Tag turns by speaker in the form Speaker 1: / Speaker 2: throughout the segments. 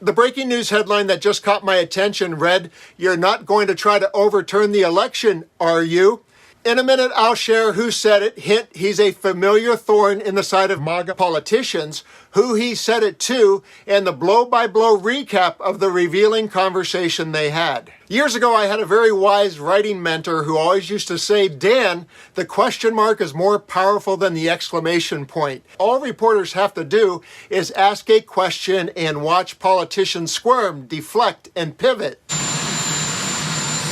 Speaker 1: The breaking news headline that just caught my attention read, "You're not going to try to overturn the election, are you?" In a minute, I'll share who said it. Hint, he's a familiar thorn in the side of MAGA politicians, who he said it to, and the blow-by-blow recap of the revealing conversation they had. Years ago, I had a very wise writing mentor who always used to say, "Dan, the question mark is more powerful than the exclamation point. All reporters have to do is ask a question and watch politicians squirm, deflect, and pivot."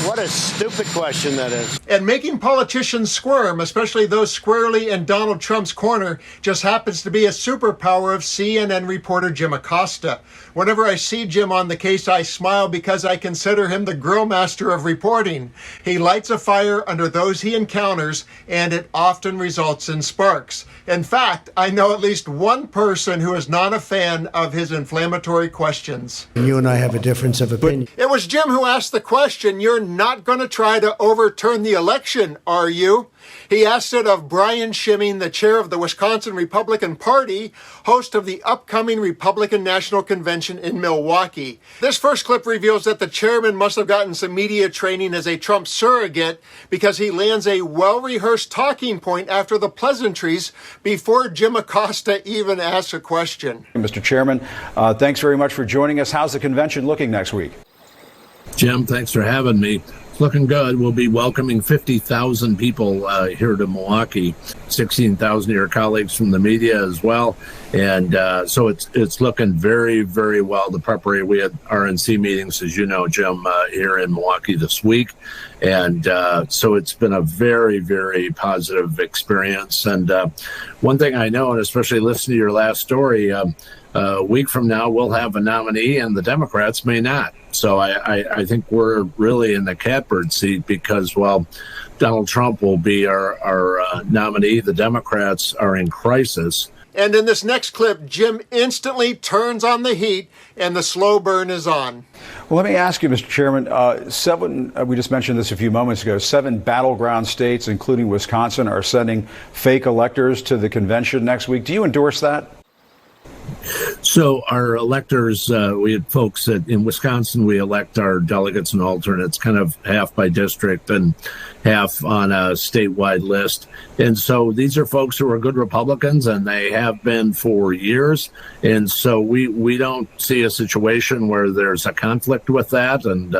Speaker 2: What a stupid question that is.
Speaker 1: And making politicians squirm, especially those squarely in Donald Trump's corner, just happens to be a superpower of CNN reporter Jim Acosta. Whenever I see Jim on the case, I smile because I consider him the grill master of reporting. He lights a fire under those he encounters, and it often results in sparks. In fact, I know at least one person who is not a fan of his inflammatory questions.
Speaker 3: You and I have a difference of opinion.
Speaker 1: It was Jim who asked the question, "You're not going to try to overturn the election, are you?" He asked it of Brian Schimming, the chair of the Wisconsin Republican Party, host of the upcoming Republican National Convention in Milwaukee. This first clip reveals that the chairman must have gotten some media training as a Trump surrogate, because he lands a well-rehearsed talking point after the pleasantries before Jim Acosta even asks a question.
Speaker 4: Mr. Chairman, thanks very much for joining us. How's the convention looking next week?
Speaker 5: Jim, thanks for having me. It's looking good. We'll be welcoming 50,000 people here to Milwaukee, 16,000 of your colleagues from the media as well. And so it's looking very, very well. The preparation, we had RNC meetings, as you know, Jim, here in Milwaukee this week. And so it's been a very, very positive experience. And one thing I know, and especially listening to your last story, a week from now, we'll have a nominee and the Democrats may not. So I think we're really in the catbird seat because, well, Donald Trump will be our nominee. The Democrats are in crisis.
Speaker 1: And in this next clip, Jim instantly turns on the heat and the slow burn is on.
Speaker 4: Well, let me ask you, Mr. Chairman, we just mentioned this a few moments ago, 7 battleground states, including Wisconsin, are sending fake electors to the convention next week. Do you endorse that?
Speaker 5: So our electors, we had folks that in Wisconsin, we elect our delegates and alternates kind of half by district and half on a statewide list. And so these are folks who are good Republicans, and they have been for years. And so we don't see a situation where there's a conflict with that. And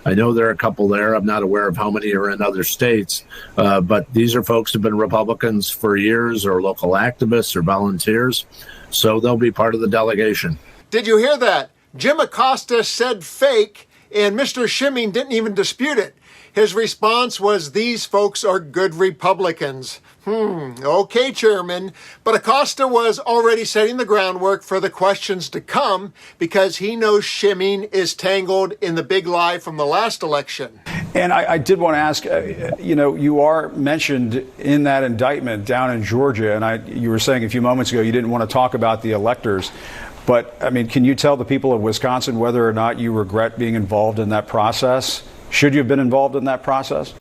Speaker 5: I know there are a couple there. I'm not aware of how many are in other states. But these are folks who have been Republicans for years, or local activists or volunteers. So they'll be part of the delegation.
Speaker 1: Did you hear that? Jim Acosta said fake, and Mr. Schimming didn't even dispute it. His response was, "These folks are good Republicans." Okay, Chairman. But Acosta was already setting the groundwork for the questions to come because he knows Schimming is tangled in the big lie from the last election.
Speaker 4: And I did want to ask, you are mentioned in that indictment down in Georgia, and you were saying a few moments ago you didn't want to talk about the electors. But, I mean, can you tell the people of Wisconsin whether or not you regret being involved in that process? Should you have been involved in that process?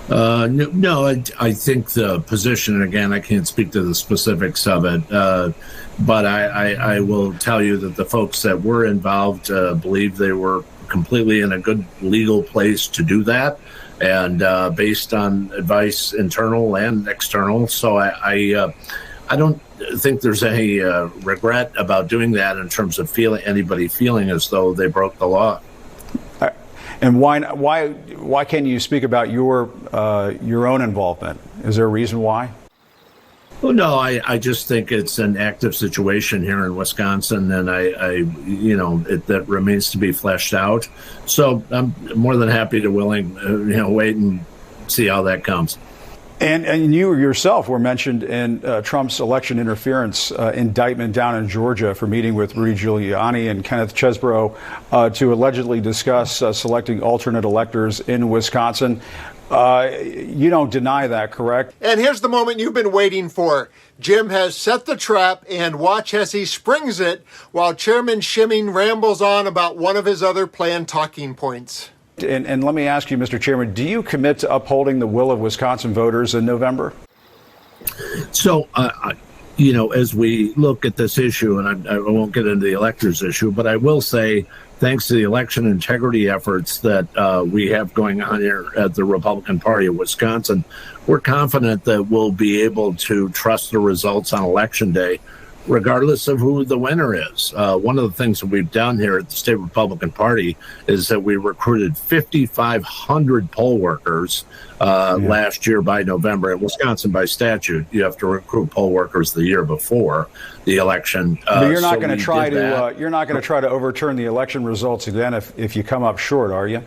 Speaker 5: No, I think the position, and again, I can't speak to the specifics of it, but I will tell you that the folks that were involved believe they were completely in a good legal place to do that, and based on advice internal and external. So I don't think there's any regret about doing that in terms of anybody feeling as though they broke the law.
Speaker 4: And why can't you speak about your own involvement? Is there a reason why?
Speaker 5: Well, no, I just think it's an active situation here in Wisconsin, and that remains to be fleshed out. So I'm more than happy to wait and see how that comes.
Speaker 4: And you yourself were mentioned in Trump's election interference indictment down in Georgia for meeting with Rudy Giuliani and Kenneth Chesebro to allegedly discuss selecting alternate electors in Wisconsin. You don't deny that, correct?
Speaker 1: And here's the moment you've been waiting for. Jim has set the trap, and watch as he springs it while Chairman Schimming rambles on about one of his other planned talking points.
Speaker 4: And let me ask you, Mr. Chairman, do you commit to upholding the will of Wisconsin voters in November?
Speaker 5: So as we look at this issue, and I won't get into the electors issue, but I will say, thanks to the election integrity efforts that we have going on here at the Republican Party of Wisconsin, we're confident that we'll be able to trust the results on Election Day, regardless of who the winner is. One of the things that we've done here at the State Republican Party is that we recruited 5,500 poll workers last year by November. In Wisconsin, by statute, you have to recruit poll workers the year before the election.
Speaker 4: But you're not going to try to you're not going to try to overturn the election results again if you come up short, are you?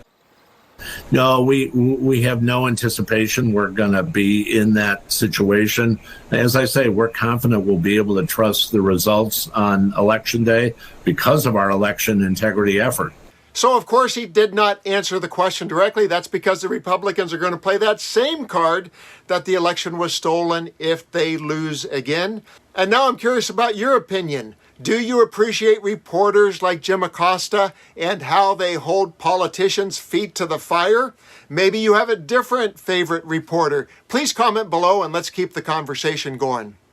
Speaker 5: No, we have no anticipation we're going to be in that situation. As I say, we're confident we'll be able to trust the results on Election Day because of our election integrity effort.
Speaker 1: So, of course, he did not answer the question directly. That's because the Republicans are going to play that same card that the election was stolen if they lose again. And now I'm curious about your opinion. Do you appreciate reporters like Jim Acosta and how they hold politicians' feet to the fire? Maybe you have a different favorite reporter. Please comment below and let's keep the conversation going.